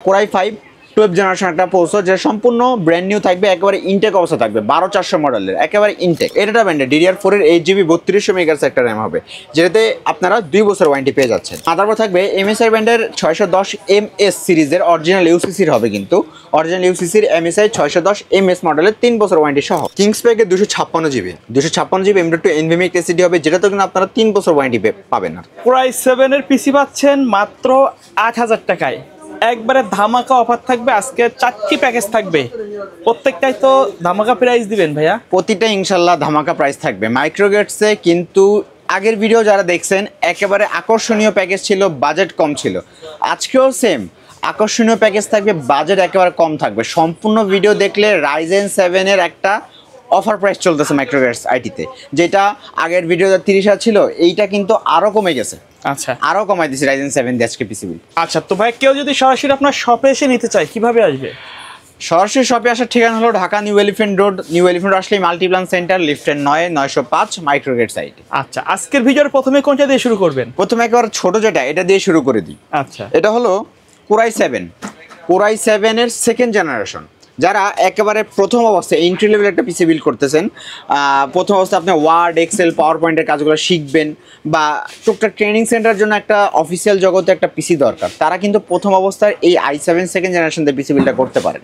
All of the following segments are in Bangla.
কোরাই 5 12 জেনারেশন একটা প্রসেসর যেটা সম্পূর্ণ ব্র্যান্ড নিউ থাকবে, একেবারে ইনটেক অবস্থা থাকবে, 12400 মডেলের একেবারে ইনটেক। এটা ব্র্যান্ডের DDR4 এর 8GB 3200 মেগাহার্টজ একটা র্যাম হবে, যেটাতে আপনারা 2 বছর ওয়ারেন্টি পেয়ে যাচ্ছেন। মাদারবোর্ড থাকবে MSI ব্র্যান্ডের 610MS সিরিজের অরিজিনাল ইউসিসির হবে, কিন্তু অরিজিনাল ইউসিসির MSI 610MS মডেলের 3 বছর ওয়ারেন্টি সহ। কিংসপ্যাকের 256GB M.2 NVMe SSD হবে, যেটাতে কিন্তু আপনারা 3 বছর ওয়ারেন্টি পাবেন না। কোরাই 7 এর পিসি পাচ্ছেন মাত্র 8000 টাকায়। একবারে ধামাকা অফার থাকবে, আজকে 4টি প্যাকেজ থাকবে, প্রত্যেকটাই তো ধামাকা প্রাইস দিবেন ভাইয়া? প্রতিটা ইনশাল্লাহ ধামাকা প্রাইস থাকবে মাইক্রোগেটসে। কিন্তু আগের ভিডিও যারা দেখছেন একেবারে আকর্ষণীয় প্যাকেজ ছিল, বাজেট কম ছিল। আজকেও সেম আকর্ষণীয় প্যাকেজ থাকবে, বাজেট একেবারে কম থাকবে। সম্পূর্ণ ভিডিও দেখলে Ryzen 7 এর একটা অফার প্রাইস চলতেছে মাইক্রোগেটস আইটিতে, যেটা আগের ভিডিওতে 30,000 ছিল, এইটা কিন্তু আরও কমে গেছে। আচ্ছা, আরও কমাই দিয়েছি Ryzen 7 দিয়ে আজকে পিসি বিল। আচ্ছা, তো ভাই কেউ যদি সরাসরি আপনার শপে এসে নিতে চায় কিভাবে আসবে? সরাসরি শপে আসার ঠিকানা হলো Dhaka new elephant road. New elephant আসলে মাল্টিপ্লান সেন্টার, লিফটের 905 মাইক্রোগেটস আইটি। আচ্ছা, আজকের ভিডিওর প্রথমে কোনটা দিয়ে শুরু করবেন? প্রথমে একেবারে ছোট যেটা, এটা দিয়ে শুরু করে দিই। আচ্ছা, এটা হলো কোরাই 7 এর সেকেন্ড জেনারেশন। যারা একেবারে প্রথম অবস্থায় এন্ট্রি লেভেল একটা পিসি বিল্ড করতেছেন, প্রথম অবস্থায় আপনি ওয়ার্ড, এক্সেল, পাওয়ার পয়েন্টের কাজগুলো শিখবেন, বা টুকটাক ট্রেনিং সেন্টারের জন্য একটা অফিসিয়াল জগতে একটা পিসি দরকার, তারা কিন্তু প্রথম অবস্থায় এই i7 সেকেন্ড জেনারেশন দিয়ে পিসি বিল্ডটা করতে পারেন।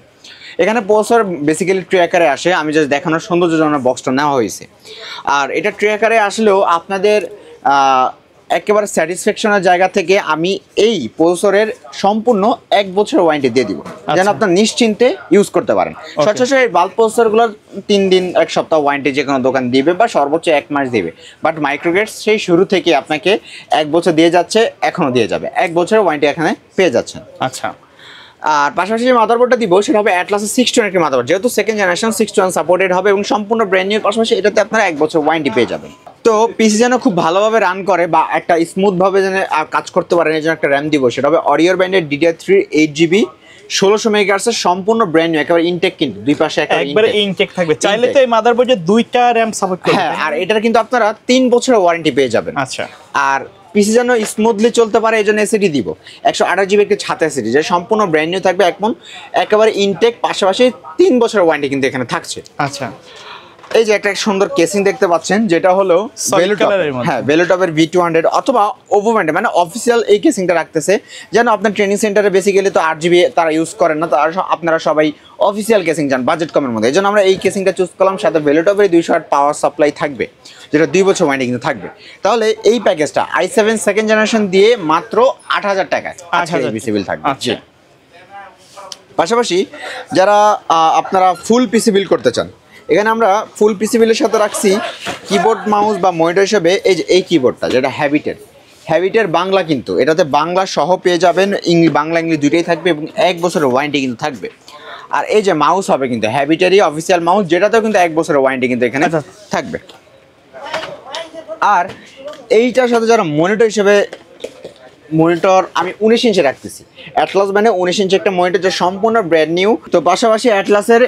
এখানে প্রসেসর বেসিক্যালি ট্র্যাকারে আসে, আমি জাস্ট দেখানোর সৌন্দর্যের জন্য বক্সটা নেওয়া হয়েছে। আর এটা ট্র্যাকারে আসলেও আপনাদের একেবারে স্যাটিসফ্যাকশনের জায়গা থেকে আমি এই প্রসেসরের সম্পূর্ণ 1 বছর ওয়ারেন্টি দিয়ে দিব, যেন আপনার নিশ্চিন্তে ইউজ করতে পারেন। সচরাচর এই বাল্ব প্রসেসরগুলোর 3 দিন 1 সপ্তাহ ওয়ারেন্টি যে কোনো দোকান দিবে, বা সর্বোচ্চ 1 মাস দিবে। বাট মাইক্রোগেটস সেই শুরু থেকে আপনাকে 1 বছর দিয়ে যাচ্ছে, এখনও দিয়ে যাবে। 1 বছরের ওয়ারেন্টি এখানে পেয়ে যাচ্ছেন। আচ্ছা, আর পাশাপাশি যে মাদারবোর্ডটা দিব সেটা হবে অ্যাটলাসের 620 একটি মাদারবোর্ড, যেহেতু সেকেন্ড জেনারেশন 621 সাপোর্টেড হবে এবং সম্পূর্ণ ব্র্যান্ড নিউ। পাশাপাশি এটাতে আপনারা 1 বছর ওয়ারেন্টি পেয়ে যাবেন। তো পিসি যেন খুব ভালোভাবে রান করে বা একটা স্মুথভাবে যেন কাজ করতে পারেন, এই জন্য একটা র্যাম দিব, সেটা হবে অরিওর ব্র্যান্ডের DDR3 8GB 1600 মেগাহার্টজের সম্পূর্ণ ব্র্যান্ড নিউ, একেবারে ইনটেক, কিন্তু দুই পাশে একবারে ইনটেক থাকবে। চাইলে তো এই মাদারবোর্ডে 2টা র্যাম সাপোর্ট করবে। হ্যাঁ, আর এটার কিন্তু আপনারা 3 বছরের ওয়ারেন্টি পেয়ে যাবেন। আচ্ছা, আর পিসি যেন স্মুথলি চলতে পারে এই জন্য এসএসডি দিব, 128GB একটি ছাতা এসএসডি, যেটা সম্পূর্ণ ব্র্যান্ড নিউ থাকবে, এখন একেবারে ইনটেক। পাশাপাশি 3 বছরের ওয়ারেন্টি কিন্তু এখানে থাকছে। আচ্ছা, এই যে একটা সুন্দর কেসিং দেখতে পাচ্ছেন, যেটা হলো ভেলোটপের V200 অথবা ওভো ব্র্যান্ডের, মানে অফিসিয়াল এই কেসিংটা রাখতেছে, যেন আপনার ট্রেনিং সেন্টারে বেসিক্যালি তো 8GB তারা ইউজ করেন না, আপনারা সবাই অফিসিয়াল কেসিং চান বাজেট কমের মধ্যে। এই জন্য আমরা এই কেসিংটা চুজ করলাম। সাথে ভেলোটপের 200 পাওয়ার সাপ্লাই থাকবে, যেটা 2 বছর ওয়ারেন্টি কিন্তু থাকবে। তাহলে এই প্যাকেজটা i7 সেকেন্ড জেনারেশন দিয়ে মাত্র 8000 টাকায় 8000 পিসি বিল থাকবে। আচ্ছা, পাশাপাশি যারা আপনারা ফুল পিসি বিল করতে চান, এখানে আমরা ফুল পিসি বিলের সাথে রাখছি কিবোর্ড, মাউস বা মনিটর হিসেবে এই যে এই কিবোর্ডটা, যেটা হ্যাবিটের বাংলা, কিন্তু এটাতে বাংলা সহ পেয়ে যাবেন, বাংলা ইংলিশ দুইটাই থাকবে এবং 1 বছরের ওয়ারেন্টি কিন্তু থাকবে। আর এই যে মাউস হবে কিন্তু হ্যাবিটেরই অফিসিয়াল মাউস, যেটাতেও কিন্তু 1 বছরের ওয়ারেন্টি কিন্তু এখানে থাকবে। আর এইটার সাথে যারা মনিটর হিসেবে, মনিটর আমি 19 ইঞ্চি রাখতেছি, অ্যাটলাস মানে 19 ইঞ্চি একটা মনিটর, যে সম্পূর্ণ ব্র্যান্ড নিউ। তো পাশাপাশি অ্যাটলাসের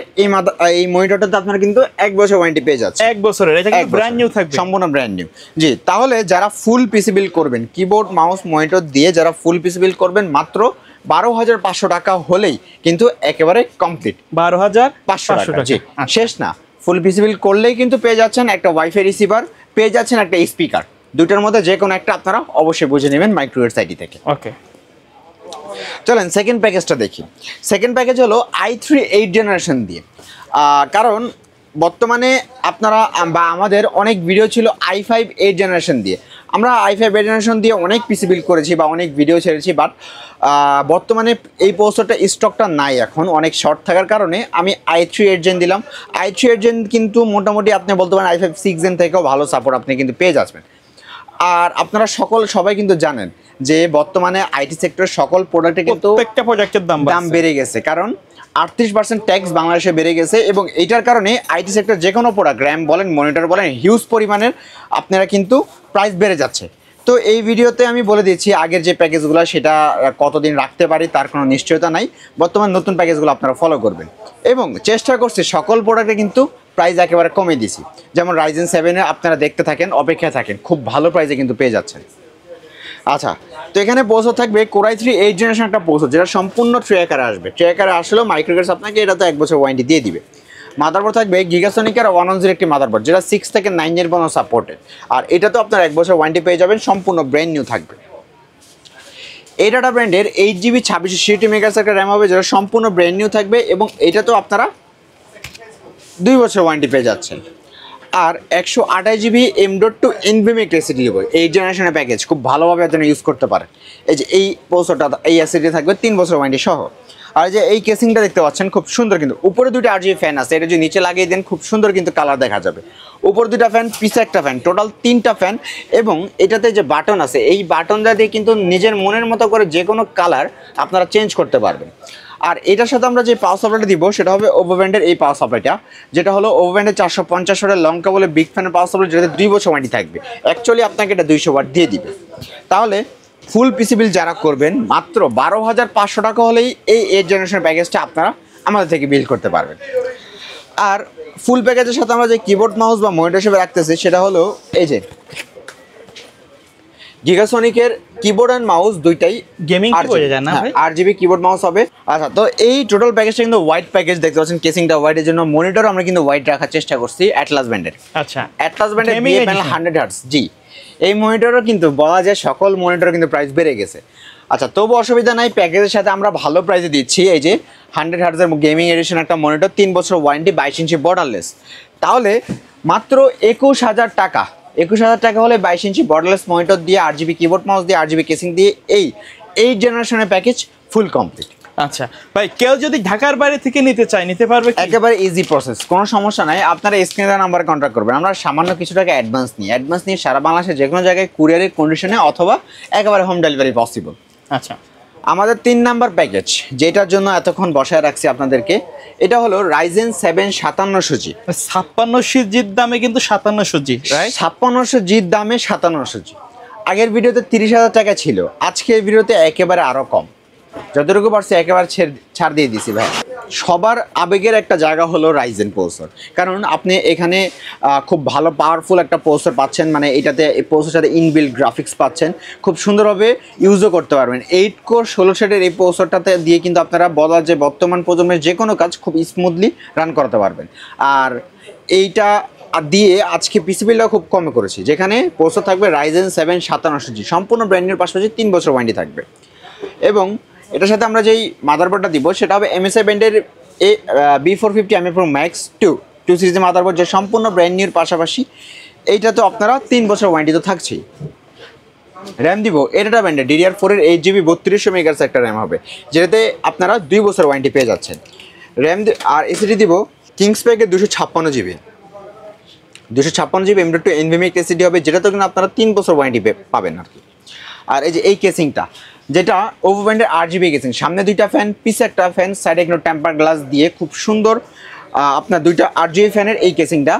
এই মনিটরটাতে আপনারা কিন্তু 1 বছর ওয়ারেন্টি পেয়ে যাচ্ছে। 1 বছরের, এটা কিন্তু ব্র্যান্ড নিউ থাকবে, সম্পূর্ণ ব্র্যান্ড নিউ। জি, তাহলে যারা ফুল পিসি বিল করবেন, কিবোর্ড, মাউস, মনিটর দিয়ে যারা ফুল পিসি বিল করবেন, মাত্র 12,500 টাকা হলেই কিন্তু একেবারে কমপ্লিট। 12,500 টাকা, জি, শেষ না। ফুল পিসি বিল করলেই কিন্তু পেয়ে যাচ্ছেন একটা ওয়াইফাই রিসিভার, পেয়ে যাচ্ছেন একটা স্পিকার। দুইটার মধ্যে যে কোনো একটা আপনারা অবশ্যই বুঝে নেবেন মাইক্রোগেটস আইটি থেকে। ওকে, চলেন সেকেন্ড প্যাকেজটা দেখি। সেকেন্ড প্যাকেজ হলো i3 8 জেনারেশন দিয়ে। কারণ বর্তমানে আপনারা বা আমাদের অনেক ভিডিও ছিল i5 8 জেনারেশন দিয়ে। আমরা i5 8 জেনারেশন দিয়ে অনেক পিসি বিল্ড করেছি বা অনেক ভিডিও ছেড়েছি, বাট বর্তমানে এই প্রসেসরটা স্টকটা নাই, এখন অনেক শর্ট থাকার কারণে আমি i3 8 জেন দিলাম। i3 8 জেন কিন্তু মোটামুটি আপনি বলতে পারেন i5 6 জেন থেকেও ভালো সাপোর্ট আপনি কিন্তু পেয়ে যাচ্ছেন। আর আপনারা সবাই কিন্তু জানেন যে বর্তমানে আইটি সেক্টরের সকল প্রোডাক্টে কিন্তু প্রত্যেকটা প্রোডাক্টের দাম বেড়ে গেছে, কারণ 38% ট্যাক্স বাংলাদেশে বেড়ে গেছে, এবং এইটার কারণে আইটি সেক্টর যে কোনো প্রোডাক্ট, র্যাম বলেন, মনিটর বলেন, হিউজ পরিমাণের আপনারা কিন্তু প্রাইস বেড়ে যাচ্ছে। তো এই ভিডিওতে আমি বলে দিচ্ছি আগের যে প্যাকেজগুলো সেটা কতদিন রাখতে পারি তার কোনো নিশ্চয়তা নাই। বর্তমান নতুন প্যাকেজগুলো আপনারা ফলো করবেন, এবং চেষ্টা করছি সকল প্রোডাক্টে কিন্তু প্রাইস একেবারে কমিয়ে দিছি। যেমন Ryzen 7 আপনারা দেখতে থাকেন, অপেক্ষায় থাকেন, খুব ভালো প্রাইসে কিন্তু পেয়ে যাচ্ছেন। আচ্ছা, তো এখানে প্রসেসর থাকবে কোরাই 3 8 জেনারেশন একটা প্রসেসর, যেটা সম্পূর্ণ ট্র্যাকারে আসবে। ট্র্যাকারে আসলেও মাইক্রোগ্রাফিক্স আপনাকে এটা তো 1 বছর ওয়ারেন্টি দিয়ে দিবে। মাদারবোর্ড থাকবে গিগাসনিকের 110 একটি মাদারবোর্ড, যেটা 6 থেকে 9 জেন পর্যন্ত সাপোর্টেড। আর এটা তো আপনার 1 বছর ওয়ারেন্টি পেয়ে যাবেন, সম্পূর্ণ ব্র্যান্ড নিউ থাকবে। এই ডাটা ব্র্যান্ডের 8GB 2666 মেগাহার্টজ একটা র্যাম হবে, যেটা সম্পূর্ণ ব্র্যান্ড নিউ থাকবে, এবং এটা তো আপনারা 2 বছর ওয়ারেন্টি পেয়ে যাচ্ছেন। আর 128GB M.2 NVMe SSD দেবো, এই জেনারেশনের প্যাকেজ খুব ভালোভাবে আপনারা ইউজ করতে পারেন। এই যে এই প্রসেসরটা, এই SSD থাকবে 3 বছর ওয়ারেন্টি সহ। আর যে এই কেসিংটা দেখতে পাচ্ছেন খুব সুন্দর, কিন্তু উপরে 2টা RGB ফ্যান আছে, এটা যদি নিচে লাগিয়ে দেন খুব সুন্দর কিন্তু কালার দেখা যাবে। উপরে 2টা ফ্যান, পিছে একটা ফ্যান, টোটাল 3টা ফ্যান। এবং এটাতে যে বাটন আছে, এই বাটনটা দিয়ে কিন্তু নিজের মনের মতো করে যে কোনো কালার আপনারা চেঞ্জ করতে পারবেন। আর এটার সাথে আমরা যে পাওয়ার সাপ্লাইটা দিব সেটা হবে ওভো ব্র্যান্ডের এই পাওয়ার সাপ্লাইটা, যেটা হলো ওভো ব্র্যান্ডের 450 ওয়াটের লং কেবলের বিগ ফ্যানের পাওয়ার সাপ্লাই, যেটাতে 2 বছর ওয়ারেন্টি থাকবে। অ্যাকচুয়ালি আপনাকে এটা 200 ওয়াট দিয়ে দিবে। তাহলে ফুল পিসি বিল যারা করবেন মাত্র 12,500 টাকা হলেই এই 8 জেনারেশন প্যাকেজটা আপনারা আমাদের থেকে বিল করতে পারবেন। আর ফুল প্যাকেজের সাথে আমরা যে কিবোর্ড মাউস বা মনিটর হিসেবে রাখতেছি সেটা হলো এই যে গিগাসনিকের কিবোর্ড অ্যান্ড মাউস, দুইটাই গেমিং কিবোর্ডে যায় না ভাই? 8GB কিবোর্ড মাউস হবে। আচ্ছা, তো এই টোটাল প্যাকেজটা কিন্তু হোয়াইট প্যাকেজ, দেখতে পাচ্ছেন কেসিংটা হোয়াইটের জন্য। মনিটর আমরা কিন্তু হোয়াইট রাখার চেষ্টা করছি অ্যাটলাস ব্র্যান্ডের। আচ্ছা, অ্যাটলাস ব্র্যান্ডের প্যানেল 100 হার্টজ। জি, এই মনিটরও কিন্তু বলা যায় সকল মনিটর কিন্তু প্রাইস বেড়ে গেছে। আচ্ছা, তবু অসুবিধা নাই, প্যাকেজের সাথে আমরা ভালো প্রাইসে দিচ্ছি। এই যে 100 হার্টজের গেমিং এডিশন একটা মনিটর, 3 বছর ওয়ারেন্টি, 22 ইঞ্চি বর্ডারলেস। তাহলে মাত্র 21,000 টাকা, 21,000 টাকা হলে 22 ইঞ্চি বর্ডারলেস মনিটর দিয়ে, 8GB কিবোর্ড মাউস দিয়ে, 8GB কেসিং দিয়ে এই জেনারেশনের প্যাকেজ ফুল কমপ্লিট। আচ্ছা ভাই, কেউ যদি ঢাকার বাইরে থেকে নিতে চায় নিতে পারবে কি? একেবারে ইজি প্রসেস, কোনো সমস্যা নাই। আপনারা স্ক্রিনে দেওয়া নাম্বারে কন্ট্যাক্ট করবেন, আমরা সামান্য কিছু টাকা অ্যাডভান্স নিয়ে সারা বাংলাদেশে যে কোনো জায়গায় কুরিয়ারের কন্ডিশনে অথবা একেবারে হোম ডেলিভারি পসিবল। আচ্ছা, আমাদের 3 নাম্বার প্যাকেজ, যেটার জন্য এতক্ষণ বসায় রাখছি আপনাদেরকে, এটা হলো রাইজেন 7 5700G। 5700Gর দামে কিন্তু 5700G, রাইট? 5700Gর দামে 5700G। আগের ভিডিওতে 30,000 টাকা ছিল, আজকের ভিডিওতে একেবারে আরও কম, যতটুকু পারছি একেবারে ছাড় দিয়ে দিছি ভাই। সবার আবেগের একটা জায়গা হলো রাইজেন প্রসেসর, কারণ আপনি এখানে খুব ভালো পাওয়ারফুল একটা প্রসেসর পাচ্ছেন। মানে এটাতে এই প্রসেসরের সাথে ইনবিল্ট গ্রাফিক্স পাচ্ছেন, খুব সুন্দরভাবে ইউজও করতে পারবেন। 8 কোর 16 থ্রেডের এই প্রসেসরটাতে দিয়ে কিন্তু আপনারা বলার যে বর্তমান প্রজন্মের যে কোনো কাজ খুব স্মুথলি রান করাতে পারবেন। আর এইটা দিয়ে আজকে পিসি বিলটা খুব কমে করেছি, যেখানে প্রসেসর থাকবে রাইজেন 7 5700G, সম্পূর্ণ ব্র্যান্ডের পাশাপাশি 3 বছর ওয়ারেন্টি থাকবে। এবং এটার সাথে আমরা যেই মাদারবোর্ডটা দিব সেটা হবে MSI ব্র্যান্ডের B450 MA Pro Max 2 সিরিজের মাদারবোর্ড, যে সম্পূর্ণ ব্র্যান্ড নিউর পাশাপাশি এইটা তো আপনারা 3 বছর ওয়ারেন্টি তো থাকছেই। র্যাম দিব এটা ব্র্যান্ডের DDR4 এর 8GB 3200 মেগাহার্টজ একটা র্যাম হবে, যেটাতে আপনারা 2 বছর ওয়ারেন্টি পেয়ে যাচ্ছেন। র্যাম আর SSD দিব কিংসপ্যাকের 256GB M.2 NVMe SSD হবে, যেটাতে কিন্তু আপনারা 3 বছর ওয়ারেন্টি পাবেন আর কি। আর এই যে এই কেসিংটা, যেটা ওভো ব্র্যান্ডের 8GB কেসিং, সামনে 2টা ফ্যান, পিছে একটা ফ্যান, সাইডে কিন্তু টেম্পার গ্লাস দিয়ে খুব সুন্দর আপনার 2টা 8GB ফ্যানের এই কেসিংটা।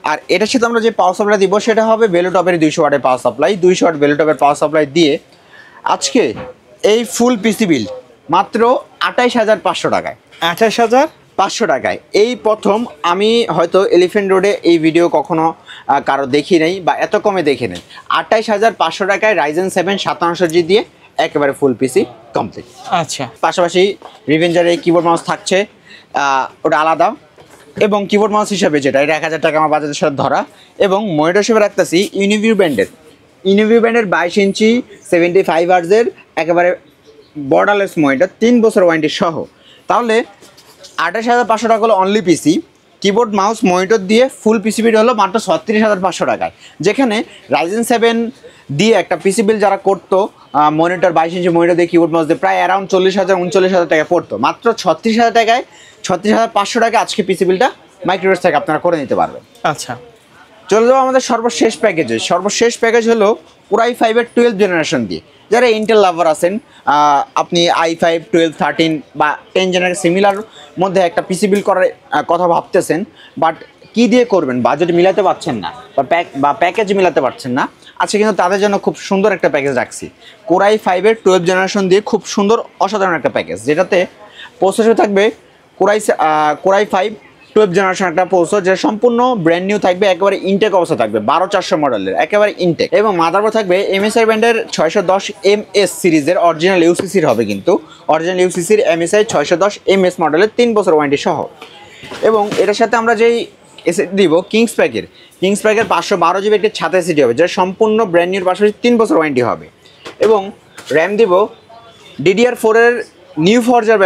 আর এটার সাথে আমরা যে পাওয়ার সাপ্লাই দিব সেটা হবে বেলোটপের 200 ওয়াটের পাওয়ার সাপ্লাই, 200 ওয়াট বেলোটপের পাওয়ার সাপ্লাই দিয়ে আজকে এই ফুল পিসি বিল মাত্র 28,500 টাকায়। 28,500 টাকায় এই প্রথম। আমি হয়তো এলিফ্যান্ট রোডে এই ভিডিও কখনো কারো দেখি নাই বা এত কমে দেখি নাই। 28,500 টাকায় রাইজেন 7 5700G দিয়ে একেবারে ফুল পিসি কমপ্লিট। আচ্ছা, পাশাপাশি রিভেঞ্জারের এই কিবোর্ড মাউস থাকছে, ওটা আলাদা। এবং কিবোর্ড মাউস হিসাবে যেটা, এটা 1,000 টাকা আমার বাজারের সাথে ধরা। এবং মনিটর হিসেবে রাখতেছি ইউনিভিউ ব্র্যান্ডের 22 ইঞ্চি 75 হার্টজের একেবারে বর্ডারলেস মনিটর, 3 বছর ওয়ারেন্টি সহ। তাহলে 28,500 টাকা হলো অনলি পিসি, কিবোর্ড মাউস মনিটর দিয়ে ফুল পিসি বিল হলো মাত্র 36,500 টাকায়। যেখানে রাইজেন 7 দিয়ে একটা পিসি বিল যারা করতো, মনিটর 22 ইঞ্চি মনিটর দিয়ে কিবোর্ড মাউস দিয়ে প্রায় অ্যারাউন্ড 40,000-39,000 টাকা পড়তো, মাত্র 36,000 টাকায় 36,500 টাকা আজকে পিসি বিলটা মাইক্রোওয়েভ থেকে আপনারা করে নিতে পারবেন। আচ্ছা, চলে যাবো আমাদের সর্বশেষ প্যাকেজে। সর্বশেষ প্যাকেজ হলো কোরাই 5 এর 12 জেনারেশন দিয়ে। যারা ইন্টেল লাভার আছেন, আপনি i5 12 13 বা 10 জেনারেশন সিমিলার মধ্যে একটা পিসি বিল করার কথা ভাবতেছেন, বাট কি দিয়ে করবেন, বাজেট মিলাতে পারছেন না বা প্যাকেজ মিলাতে পারছেন না, আজকে কিন্তু তাদের জন্য খুব সুন্দর একটা প্যাকেজ রাখছি। কোরাই 5 এর 12 জেনারেশন দিয়ে খুব সুন্দর অসাধারণ একটা প্যাকেজ, যেটাতে প্রসেসর থাকবে কোরাই 5 12 জেনারেশন একটা প্রসেসর, যেটা সম্পূর্ণ ব্র্যান্ড নিউ থাকবে, একেবারে ইনটেক অবস্থা থাকবে, 12400 মডেলের একেবারে ইনটেক। এবং মাদারবোর্ড থাকবে MSI ব্র্যান্ডের 610 MS সিরিজের অরিজিনাল ইউসিসির হবে, কিন্তু অরিজিনাল ইউসিসির MSI 610 MS মডেলের 3 বছর ওয়ারেন্টি সহ। এবং এটার সাথে আমরা যেই এসএসডি দিব কিংস প্যাকের 512 জিবি একটি ছাতা এসএসডি হবে, যেটা সম্পূর্ণ ব্র্যান্ড নিউর পাশাপাশি 3 বছর ওয়ারেন্টি হবে। এবং র্যাম দিব DDR4 এর নিউ ফরজা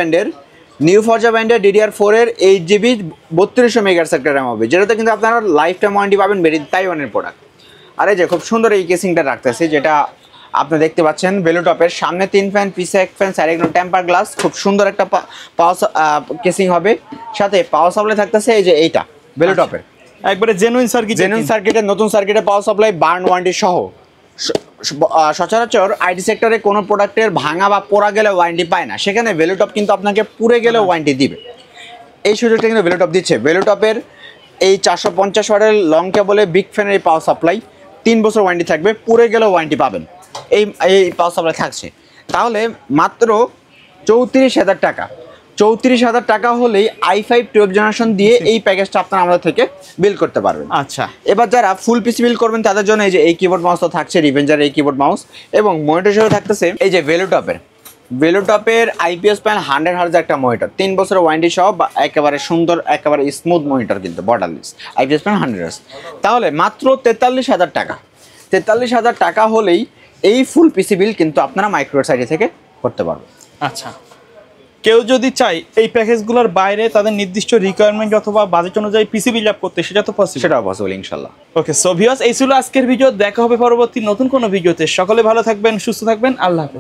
ব্র্যান্ডের DDR4 এর 8 জিবি 3200 মেগাহার্টজ একটা র্যাম হবে, যেটাতে কিন্তু আপনারা লাইফ টাইম ওয়ারেন্টি পাবেন, মেড ইন তাইওয়ানের প্রোডাক্ট। আর এই যে খুব সুন্দর এই কেসিংটা রাখতেছে, যেটা আপনি দেখতে পাচ্ছেন ভেলোটপের, সামনে 3 ফ্যান, পিছে 1 ফ্যান, সাইডে একদম টেম্পার গ্লাস, খুব সুন্দর একটা পাওয়ার কেসিং হবে। সাথে পাওয়ার সাপ্লাই থাকতেছে এই যে এইটা ভেলোটপের একবারে জেনুইন সার্কিটের নতুন সার্কিটের পাওয়ার সাপ্লাই বার্ন ওয়ারেন্টি সহ। সচরাচর আইটি সেক্টরে কোনো প্রোডাক্টের ভাঙা বা পোড়া গেলে ওয়ারেন্টি পায় না, সেখানে ভেলোটপ কিন্তু আপনাকে পুড়ে গেলে ওয়ারেন্টি দিবে। এই সুযোগটা কিন্তু ভেলোটপ দিচ্ছে। ভেলোটপের এই 450 ওয়াটের লং কেবলে বিগ ফ্যানের এই পাওয়ার সাপ্লাই 3 বছর ওয়ারেন্টি থাকবে, পুড়ে গেলেও ওয়ারেন্টি পাবেন, এই পাওয়ার সাপ্লাই থাকছে। তাহলে মাত্র 34,000 টাকা, 34,000 টাকা হলেই i5 12 জেনারেশন দিয়ে এই প্যাকেজটা আপনারা আমাদের থেকে বিল করতে পারবেন। আচ্ছা, এবার যারা ফুল পিসি বিল করবেন তাদের জন্য এই যে এই কিবোর্ড মাউস তো থাকছে, রিভেঞ্জার এই কিবোর্ড মাউস, এবং মনিটর হিসেবে থাকতেছে এই যে ভেলোটপের IPS প্যানেল 100 হার্জ একটা মনিটর, 3 বছরের ওয়ারেন্টি সহ, একেবারে সুন্দর একেবারে স্মুথ মনিটর, কিন্তু বর্ডারলেস IPS প্যানেল 100 হার্জ। তাহলে মাত্র 43,000 টাকা, 43,000 টাকা হলেই এই ফুল পিসি বিল কিন্তু আপনারা মাইক্রোওয়েভ সাইডে থেকে করতে পারবেন। আচ্ছা, কেউ যদি চাই এই প্যাকেজগুলোর বাইরে তাদের নির্দিষ্ট রিকোয়ারমেন্ট অথবা বাজেট অনুযায়ী পিসি বিল্ড আপ করতে, সেটা তো পসিবল? সেটাও পসিবল ইনশাল্লাহ। ওকে, সো ভিউয়ার্স, এই ছিল আজকের ভিডিও। দেখা হবে পরবর্তী নতুন কোনো ভিডিওতে। সকলে ভালো থাকবেন, সুস্থ থাকবেন, আল্লাহ হাফেজ।